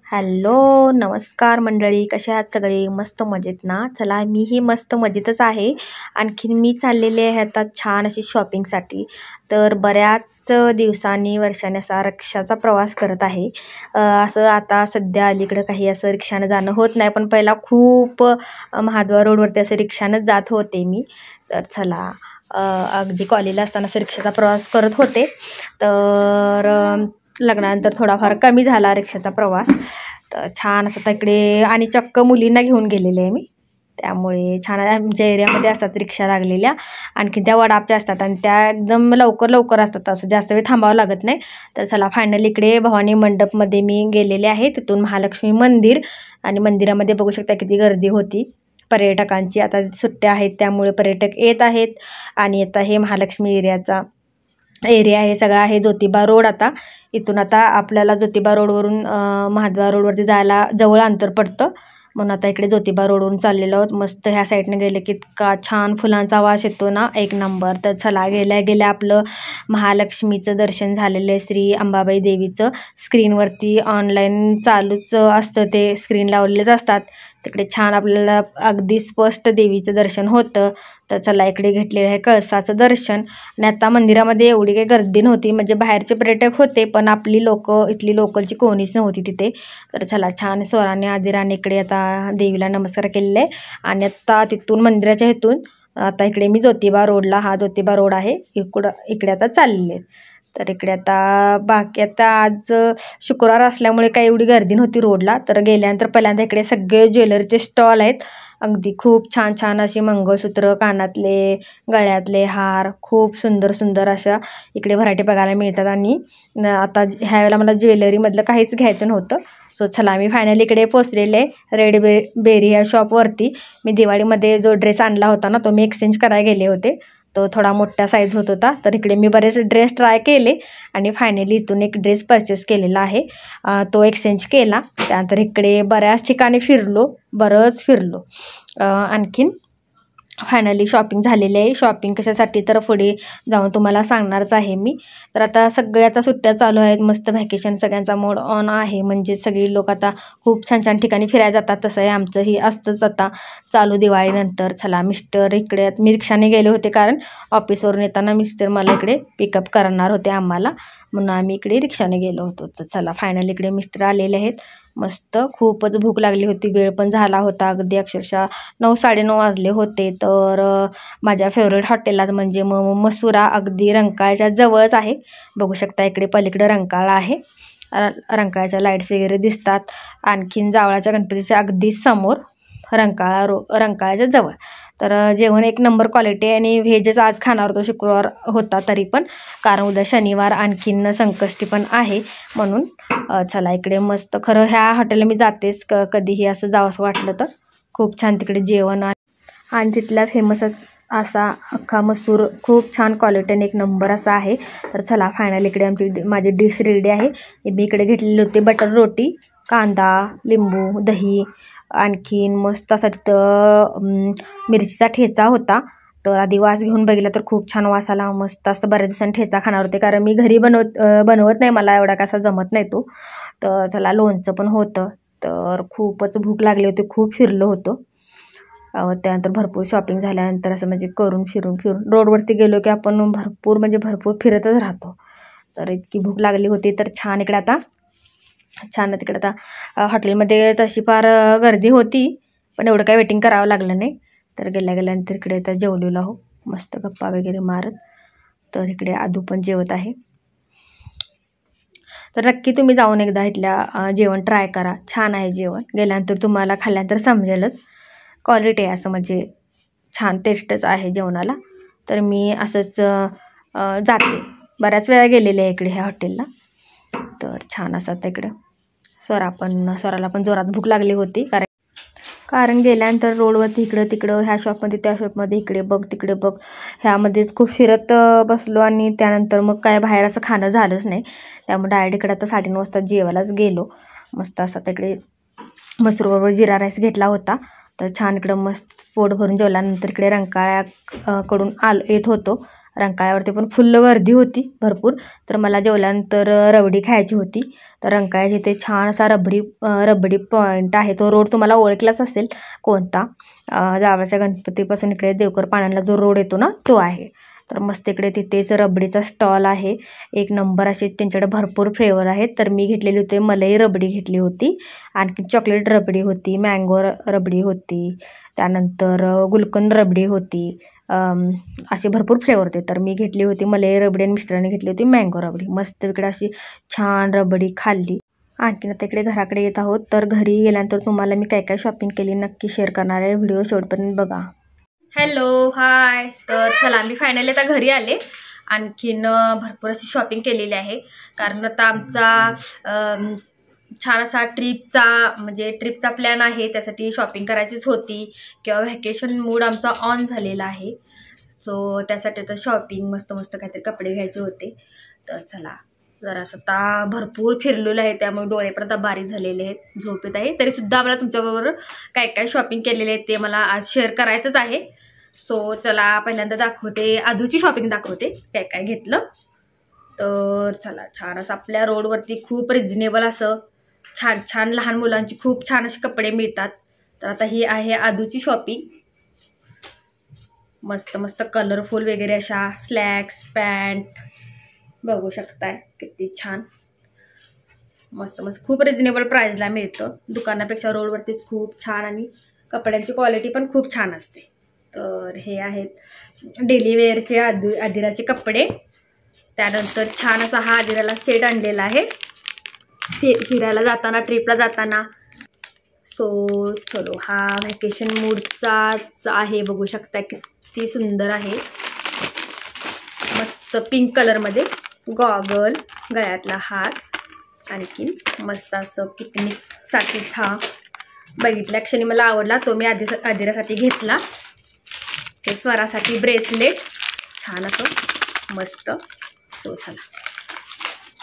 Hello, नमस्कार मंडळी. कसे आहात सगळे? मस्त मजेत ना? चला, मीही मस्त मजेतच आहे. आणखीन मी चाललेले आहे आता छान अशी शॉपिंगसाठी. तर बऱ्याच दिवसांनी वर्षांनी असा रिक्षाचा प्रवास करत आहे. असं आता सध्या अलीकडं काही असं रिक्षानं जाणं होत नाही, पण पहिला खूप महाद्वार रोडवरती असं रिक्षानंच जात होते मी. तर चला, अगदी कॉलेजला असताना असं रिक्षाचा प्रवास करत होते. तर लग्नानंतर थोडाफार कमी झाला रिक्षाचा प्रवास. तर छान असं तिकडे आणि चक्क मुलींना घेऊन गेलेले आहे मी. त्यामुळे छान आमच्या एरियामध्ये असतात रिक्षा लागलेल्या. आणखी त्या वडापच्या असतात आणि त्या एकदम लवकर लवकर असतात, असं जास्त वेळ थांबावं लागत नाही. तर चला, फायनली इकडे भवानी मंडपमध्ये मी गेलेले आहे. तिथून महालक्ष्मी मंदिर, आणि मंदिरामध्ये बघू शकता किती गर्दी होती पर्यटकांची. आता सुट्ट्या आहेत त्यामुळे पर्यटक येत आहेत. आणि आता हे महालक्ष्मी एरिया हे सगळा आहे ज्योतिबा रोड. आता इथून आता आपल्याला ज्योतिबा रोडवरून महाद्वार रोडवरती जायला जवळ अंतर पडतं, म्हणून आता इकडे ज्योतिबा रोडवरून चाललेलो आहोत. मस्त ह्या साईडने गेले की इतका छान फुलांचा वास येतो ना, एक नंबर. तर चला, गेल्या गेल्या आपलं महालक्ष्मीचं दर्शन झालेलं आहे. श्री अंबाबाई देवीचं स्क्रीनवरती ऑनलाईन चालूच असतं, ते स्क्रीन लावलेलेच असतात. तिकडे छान आपल्याला अगदी स्पष्ट देवीचं दर्शन होतं. तर चला, इकडे घेतलेलं आहे कळसाचं दर्शन. आणि आता मंदिरामध्ये एवढी काही गर्दी नव्हती, म्हणजे बाहेरचे पर्यटक होते पण आपली इथली लोकलची कोणीच नव्हती तिथे. तर चला, छान स्वराने आदिराने इकडे आता देवीला नमस्कार केलेले आहे. आणि आता तिथून मंदिराच्या इथून आता इकडे मी ज्योतिबा रोडला, हा ज्योतिबा रोड आहे, इकडे आता चाललेले. तर इकडे आता बाकी आता आज शुक्रवार असल्यामुळे काही एवढी गर्दी नव्हती रोडला. तर गेल्यानंतर पहिल्यांदा इकडे सगळे ज्वेलरीचे स्टॉल आहेत. अगदी खूप छान छान अशी मंगळसूत्र, कानातले, गळ्यातले हार, खूप सुंदर सुंदर अशा इकडे व्हरायटी बघायला मिळतात. आणि आता ह्या वेळेला मला ज्वेलरीमधलं काहीच घ्यायचं नव्हतं. सो चला, मी फायनली इकडे पोचलेले रेड बेरी ह्या शॉपवरती. मी दिवाळीमध्ये जो ड्रेस आणला होता ना, तो मी एक्सचेंज करायला गेले होते. तो थोडा मोठा साईज होत होता. तर इकडे मी बरेच ड्रेस ट्राय केले आणि फायनली इथून एक ड्रेस परचेस केलेला आहे. तो एक्सचेंज केला. त्यानंतर इकडे बऱ्याच ठिकाणी बरंच फिरलो. आणखीन फायनली शॉपिंग झालेली आहे. शॉपिंग कशासाठी तर पुढे जाऊन तुम्हाला सांगणारच आहे मी. तर आता सगळ्या सुट्ट्या चालू आहेत, मस्त व्हॅकेशन, सगळ्यांचा मूड ऑन आहे. म्हणजे सगळी लोक आता खूप छान छान ठिकाणी फिरायला जातात. तसं आहे आमचंही असतंच आता चालू दिवाळीनंतर. चला, मिस्टर इकडे, मी रिक्षाने गेले होते कारण ऑफिसवरून येताना मिस्टर मला इकडे पिकअप करणार होते आम्हाला, म्हणून आम्ही इकडे रिक्षाने गेलो होतो. तर चला, फायनली इकडे मिस्टर आलेले आहेत. मस्त खूपच भूक लागली होती, वेळ पण झाला होता, अगदी अक्षरशः 9-9:30 वाजले होते. तर माझ्या फेवरेट हॉटेलला म्हणजे मसुरा, अगदी रंकाळ्याच्या जवळच आहे. बघू शकता इकडे पलीकडे रंकाळा आहे. रंकाळ्याच्या लाईट्स वगैरे दिसतात. आणखीन जावळाच्या गणपतीच्या अगदी समोर रंकाळ्याच्या जवळ. तर जेवण एक नंबर क्वालिटी आहे. आणि व्हेजच आज खाणार होतो, शुक्रवार होता तरी पण, कारण उद्या शनिवार आणखीन संकष्टी पण आहे म्हणून. चला, इकडे मस्त, खरं ह्या हॉटेलला मी जातेच कधीही असं जावंसं वाटलं तर. खूप छान तिकडे जेवण आणि तिथला फेमस असा अख्खा मसूर खूप छान क्वालिटीने एक नंबर असा आहे. तर चला, फायनल इकडे माझी डिश रेडी आहे. मी इकडे घेतलेली होती बटर रोटी, कांदा, लिंबू, दही, आणखीन मस्त असा तिथं मिरचीचा ठेचा होता. तर आधी वास घेऊन बघितला तर खूप छान वास आला. मस्त असं बऱ्याच दिवसांनी ठेचा खाणार होते, कारण मी घरी बनवत नाही, मला एवढा कसा जमत नाही तो. तर चला, लोणचं पण होतं. तर खूपच भूक लागली होती, खूप फिरलो होतो. त्यानंतर भरपूर शॉपिंग झाल्यानंतर असं म्हणजे फिरून रोडवरती गेलो की आपण भरपूर फिरतच राहतो. तर इतकी भूक लागली होती. तर तिकडे आता हॉटेलमध्ये तशी फार गर्दी होती, पण एवढं काही वेटिंग करावं लागलं नाही. तर गेल्यानंतर इकडे आता जेवलेलो आहो, मस्त गप्पा वगैरे मारत. तर इकडे आदू पण जेवत आहे. तर नक्की तुम्ही जाऊन एकदा इथल्या जेवण ट्राय करा, छान आहे जेवण. गेल्यानंतर तुम्हाला खाल्ल्यानंतर समजेलच, क्वालिटी आहे असं, म्हणजे छान टेस्टच आहे जेवणाला. तर मी असंच जाते, बऱ्याच वेळा गेलेले आहे इकडे ह्या हॉटेलला. तर छान असं इकडं स्वराला पण जोरात भूक लागली होती, कारण गेल्यानंतर रोडवरती इकडं तिकडं, ह्या शॉपमध्ये त्या शॉपमध्ये, इकडे बघ तिकडे बघ, ह्यामध्येच खूप फिरत बसलो. आणि त्यानंतर मग काय बाहेर असं खाणं झालंच नाही. त्यामुळे डायरेक्ट इकडे आता 9:30 वाजता जेवायलाच गेलो. मस्त असा तिकडे मसूरबरोबर जिरा राईस घेतला होता. तर छान इकडं मस्त पोट भरून जेवल्यानंतर इकडे रंकाळ्याकडून येत होतो. रंकाळ्यावरती पण फुल्ल गर्दी होती भरपूर. तर मला जेवल्यानंतर रबडी खायची होती. तर रंकाळ्याच्या इथे छान असा रबडी पॉईंट आहे. तो रोड तुम्हाला ओळखलाच असेल कोणता. जावळाच्या गणपतीपासून इकडे देवकर पाण्याला जो रोड येतो ना तो आहे. तर मस्त इकडे तिथेच रबडीचा स्टॉल आहे. एक नंबर असे त्यांच्याकडे भरपूर फ्लेवर आहेत. तर मी घेतलेली होती मलाई रबडी घेतली होती, आणखी चॉकलेट रबडी होती, मँगो रबडी होती, त्यानंतर गुलकंद रबडी होती. असे भरपूर फ्लेवर होते. तर मी घेतली होती मलाई रबडी आणि मिस्टरांनी घेतली होती मँगो रबडी. मस्त इकडे अशी छान रबडी खाल्ली. आणखीन आता इकडे घराकडे येत आहोत. तर घरी गेल्यानंतर तुम्हाला मी काय काय शॉपिंग केली नक्की शेअर करणार आहे. व्हिडिओ शेवटपर्यंत बघा. Hello hi. तर चला मी फायनली आता घरी आले. आणखीन भरपूर अशी शॉपिंग केलेली आहे. कारण आता आमचा छान असा ट्रिपचा प्लॅन आहे. त्यासाठी शॉपिंग करायचीच होती किंवा व्हॅकेशन मूड आमचा ऑन झालेला आहे. सो त्यासाठी आता शॉपिंग मस्त काहीतरी कपडे घ्यायचे होते. तर चला जरासं आता भरपूर फिरलेलं आहे त्यामुळे डोळे पण आता बारीक झालेले आहेत, झोप येत आहे. तरीसुद्धा मला तुमच्याबरोबर काय काय शॉपिंग केलेले आहे ते मला आज शेअर करायचंच आहे. सो चला पहिल्यांदा दाखवते, आधूची शॉपिंग दाखवते काय काय घेतलं. तर चला छान असं आपल्या रोडवरती खूप रिजनेबल असं छान लहान मुलांची खूप छान असे कपडे मिळतात. तर आता ही आहे आधूची शॉपिंग. मस्त कलरफुल वगैरे अशा स्लॅक्स पॅन्ट बघू शकताय किती छान मस्त खूप रिजनेबल प्राइसला मिळतं. दुकानापेक्षा रोडवरतीच खूप छान आणि कपड्यांची क्वालिटी पण खूप छान असते. तर हे आहेत डेली वेअरचे आदिराचे कपडे. त्यानंतर छान असा हा आदिराला सेट आणलेला आहे फिरायला जाताना, ट्रिपला जाताना. सो चलो हा व्हॅकेशन मूडचाच आहे. बघू शकता किती सुंदर आहे. मस्त पिंक कलरमध्ये गॉगल, गळ्यातला हार, आणखीन मस्त असं पिकनिकसाठी हा बघितल्या क्षणी मला आवडला तो मी आदिरासाठी घेतला. हे स्वरासाठी ब्रेसलेट छान असं मस्त. सो चला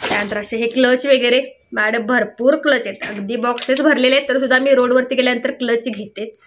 त्यानंतर असे हे क्लच वगैरे मॅडम भरपूर क्लच आहेत, अगदी बॉक्सेस भरलेले आहेत. तर सुद्धा मी रोडवरती गेल्यानंतर क्लच घेतेच.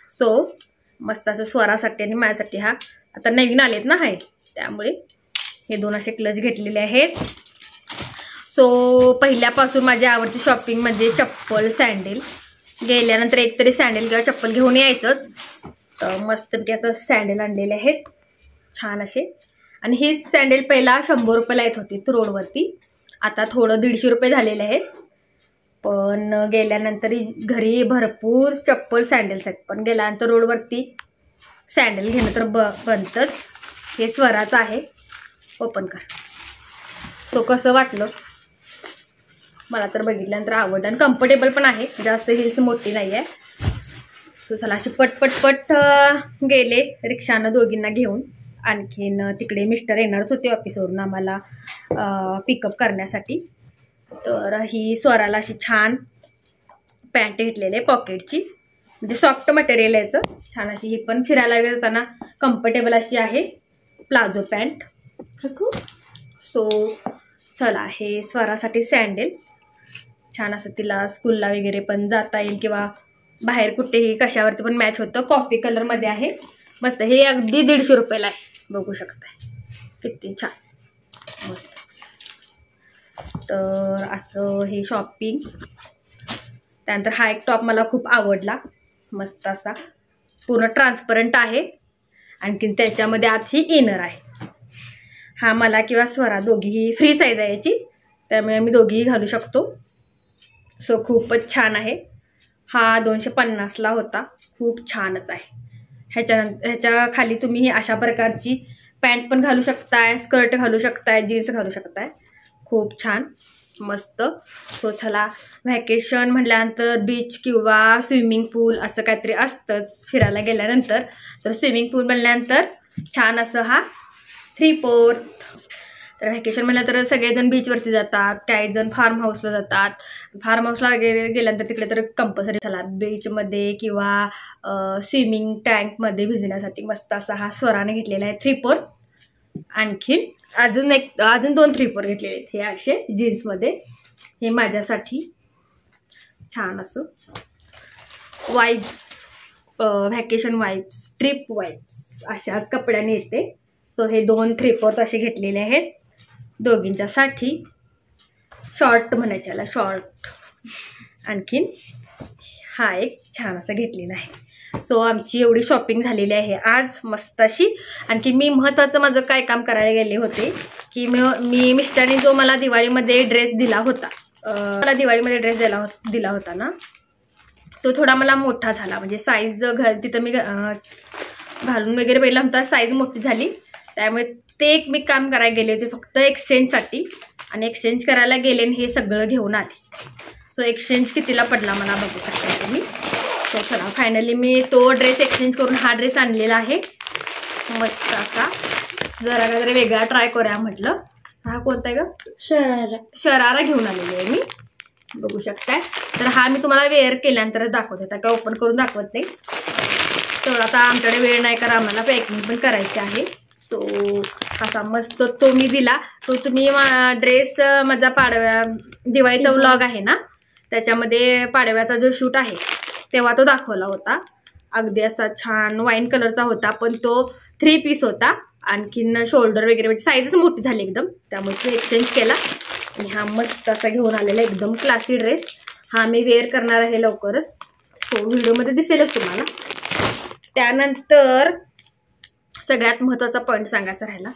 सो मस्त असं स्वरासाठी आणि माझ्यासाठी हा आता नवीन आलेत ना आहे त्यामुळे हे दोन असे क्लच घेतलेले आहेत. सो पहिल्यापासून माझी आवडती शॉपिंग म्हणजे चप्पल सँडल. गेल्यानंतर एकतरी सँडल किंवा चप्पल घेऊन यायचं. तर मस्तपैकी आता सँडल आणलेले आहेत छान असे. आणि ही सँडल पहिला 100 रुपयाला येत होती रोडवरती, आता थोडं 150 रुपये झालेले आहेत. पण गेल्यानंतर घरी भरपूर चप्पल सँडल्स आहेत. पण गेल्यानंतर रोडवरती सँडल घेणं तर बनतंच. हे स्वराचं आहे, ओपन कर. सो कसं वाटलं मला तर बघितल्यानंतर आवडलं आणि कम्फर्टेबल पण आहे, जास्त हिल्स मोठी नाही आहे. सो चला अशी पटपट गेले रिक्षानं दोघींना घेऊन. आणखीन तिकडे मिस्टर येणारच होते ऑफिसवरून आम्हाला पिकअप करण्यासाठी. तर ही स्वराला अशी छान पॅन्ट घेतलेली आहे पॉकेटची, म्हणजे सॉफ्ट मटेरियल याचं छान अशी. ही पण फिरायला वगैरे जाताना कम्फर्टेबल अशी आहे प्लाझो पॅन्ट. सो चला हे स्वरासाठी सँडल छान असं, तिला स्कूलला वगैरे पण जाता येईल किंवा बाहेर कुठेही कशावरती पण मॅच होतं. कॉफी कलरमध्ये आहे मस्त. हे अगदी 150 रुपयाला आहे, बघू शकताय किती छान मस्त. तर असं हे शॉपिंग. त्यानंतर हा एक टॉप मला खूप आवडला, मस्त असा पूर्ण ट्रान्सपरंट आहे. आणखीन त्याच्यामध्ये आत ही इनर आहे. हा मला किंवा स्वरा दोघीही फ्री साईज आहे याची, त्यामुळे आम्ही दोघीही घालू शकतो. सो खूपच छान आहे. हा 250ला होता, खूप छानच आहे. ह्याच्या खाली तुम्ही अशा प्रकारची पॅन्ट पण घालू शकताय, स्कर्ट घालू शकताय, जीन्स घालू शकताय. खूप छान मस्त. सो चला व्हॅकेशन म्हटल्यानंतर बीच किंवा स्विमिंग पूल असं काहीतरी असतंच फिरायला गेल्यानंतर. तर स्विमिंग पूल म्हणल्यानंतर छान असं हा 3/4. तर व्हॅकेशन म्हटल्यानंतर सगळेजण बीचवरती जातात, काही जण फार्म हाऊसला जातात. फार्म हाऊसला वगैरे गेल्यानंतर तिकडे तर कंपल्सरी चला बीचमध्ये किंवा स्विमिंग टँकमध्ये भिजण्यासाठी मस्त असा हा स्वराने घेतलेला आहे 3/4. आणखी अजून 2 3/4 घेतलेले आहेत हे असे जीन्समध्ये. हे माझ्यासाठी छान असं vibes, vacation vibes, trip vibes अशाच कपड्याने येते. सो हे 2 3/4 असे घेतलेले आहेत दोघींच्यासाठी. शॉर्ट म्हणायचे याला, शॉर्ट. आणखीन हा एक छान असा घेतलेला आहे. सो आमची एवढी शॉपिंग झालेली आहे आज मस्त अशी. आणखी मी महत्त्वाचं माझं काय काम करायला गेले होते की मी मिस्टरने जो मला दिवाळीमध्ये ड्रेस दिला होता, दिला होता ना, तो थोडा मला मोठा झाला. म्हणजे साईज तिथं मी घालून वगैरे पहिला होता, साईज मोठी झाली. त्यामुळे ते एक मी काम करायला गेले होते फक्त एक्सचेंजसाठी. आणि एक्सचेंज करायला गेले आणि हे सगळं घेऊन आले. सो एक्सचेंज कितीला पडला मला बघू शकता तुम्ही. सो चला फायनली मी तो ड्रेस एक्सचेंज करून हा ड्रेस आणलेला आहे मस्त असा. जरा वेगळा ट्राय करूया म्हटलं. हा कोणता आहे ग? शरारा घेऊन आलेली आहे मी, बघू शकताय. तर हा मी तुम्हाला वेअर केल्यानंतरच दाखवते, आता काय ओपन करून दाखवत नाही. तर आता आमच्याकडे वेळ नाही, कारण आम्हाला पॅकिंग पण करायची आहे. सो असा मस्त तो मी दिला. तो तुम्ही ड्रेस माझा दिवाळीचा व्लॉग आहे ना, त्याच्यामध्ये पाडव्याचा जो शूट आहे तेव्हा तो दाखवला होता. अगदी असा छान वाईन कलरचा होता, पण तो 3 पीस होता. आणखीन शोल्डर वगैरे म्हणजे साईजच मोठी झाली एकदम, त्यामुळे तो एक्सचेंज केला. आणि हा मस्त असा घेऊन आलेला एकदम क्लासी ड्रेस. हा मी वेअर करणार आहे लवकरच, तो व्हिडिओमध्ये दिसेलच तुम्हाला. त्यानंतर सगळ्यात महत्त्वाचा पॉईंट सांगायचा राहिला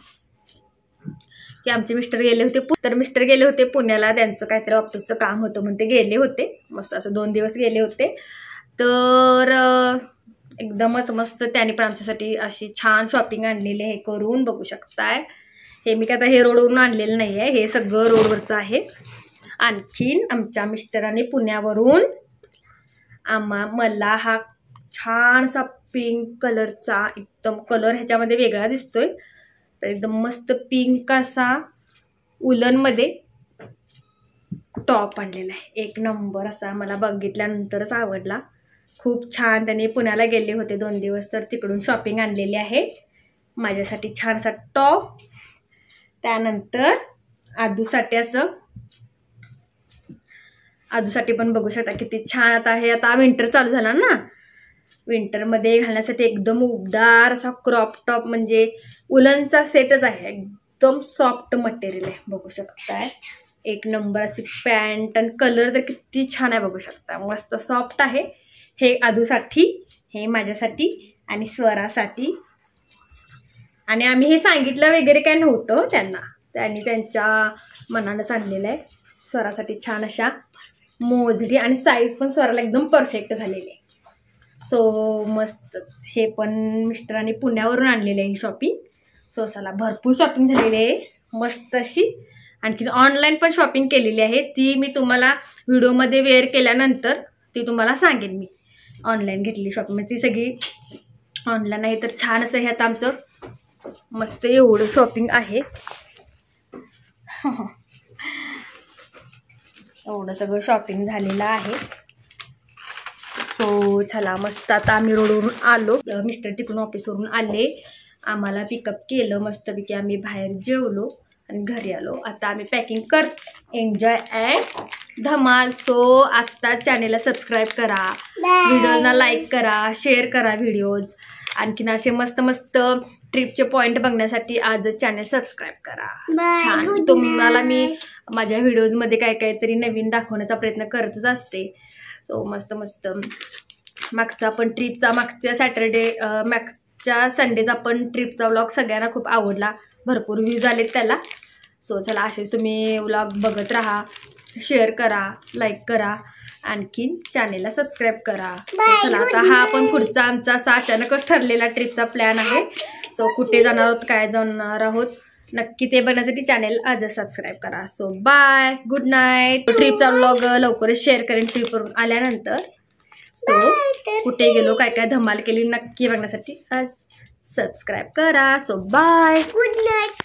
की आमचे मिस्टर गेले होते पुण्याला. त्यांचं काहीतरी ऑफिसचं काम होतं म्हणून ते गेले होते. मस्त असं 2 दिवस गेले होते. तर एकदमच मस्त त्यांनी पण आमच्यासाठी अशी छान शॉपिंग आणलेली आहे करून, बघू शकताय. हे मी काय आता हे रोडवरून आणलेलं नाही आहे, हे सगळं रोडवरचं आहे. आणखीन आमच्या मिस्टरांनी पुण्यावरून मला हा छानसा पिंक कलरचा, एकदम कलर ह्याच्यामध्ये वेगळा दिसतोय, तर एकदम मस्त पिंक असा उलनमध्ये टॉप आणलेला आहे. एक नंबर असा, मला बघितल्यानंतरच आवडला. खूप छान. त्यांनी पुण्याला गेले होते 2 दिवस, तर तिकडून शॉपिंग आणलेली आहे माझ्यासाठी छान असा टॉप. त्यानंतर आदूसाठी पण बघू शकता किती छान. आता हे आता विंटर चालू झाला ना, विंटरमध्ये घालण्यासाठी एकदम उबदार असा क्रॉप टॉप, म्हणजे उलनचा सेटच आहे. एकदम सॉफ्ट मटेरियल आहे, बघू शकताय. एक नंबर अशी पॅन्ट. आणि कलर तर किती छान आहे, बघू शकता. मस्त सॉफ्ट आहे. हे आदूसाठी, हे माझ्यासाठी आणि स्वरासाठी. आणि आम्ही हे सांगितलं वगैरे काय नव्हतं त्यांनी त्यांच्या मनानंच आणलेलं आहे. स्वरासाठी छान अशा मोजली आणि साईज पण स्वराला एकदम परफेक्ट झालेली आहे. सो मस्त. हे पण मिस्टरांनी पुण्यावरून आणलेले आहे ही शॉपिंग. सो चला भरपूर शॉपिंग झालेली आहे मस्त अशी. आणखी ऑनलाईन पण शॉपिंग केलेली आहे, ती मी तुम्हाला व्हिडिओमध्ये वेअर केल्यानंतर ती तुम्हाला सांगेन. मी ऑनलाईन घेतलेली शॉपिंग म्हणजे ती सगळी ऑनलाईन आहे. तर छान असं हे आता आमचं मस्त एवढं शॉपिंग आहे. एवढं सगळं शॉपिंग झालेलं आहे. सो चला मस्त. आता आम्ही रोडवरून आलो, मिस्टर तिकडून ऑफिसवरून आले, आम्हाला पिकअप केलं मस्तपैकी. आम्ही बाहेर जेवलो आणि घरी आलो. आता आम्ही पॅकिंग एन्जॉय अँड धमाल. सो आत्ता चॅनेलला सबस्क्राईब करा, व्हिडिओजना लाईक करा, शेअर करा व्हिडिओज. आणखीन असे मस्त मस्त ट्रिपचे पॉईंट बघण्यासाठी आजच चॅनल सबस्क्राईब करा. छान. तुम्हाला मी माझ्या व्हिडिओजमध्ये काहीतरी नवीन दाखवण्याचा प्रयत्न करतच असते. सो मस्त मस्त. मागचा संडेचा पण ट्रिपचा व्लॉग सगळ्यांना खूप आवडला, भरपूर व्ह्यूज आलेत त्याला. सो चला असेच तुम्ही व्लॉग बघत राहा, शेअर करा, लाईक करा, आणखीन चॅनेलला सबस्क्राईब करा. चला आता हा पण पुढचा आमचा असा अचानकच ठरलेला ट्रिपचा प्लॅन आहे. सो कुठे जाणार आहोत, काय जाणार आहोत, नक्की ते बघण्यासाठी चॅनेल आजच सबस्क्राईब करा. So bye, good night. ट्रिपचा व्लॉग लवकरच शेअर करेन ट्रिपवरून आल्यानंतर. सो कुठे गेलो, काय काय धमाल केली, नक्की बघण्यासाठी आज सबस्क्राईब करा. So bye, good night.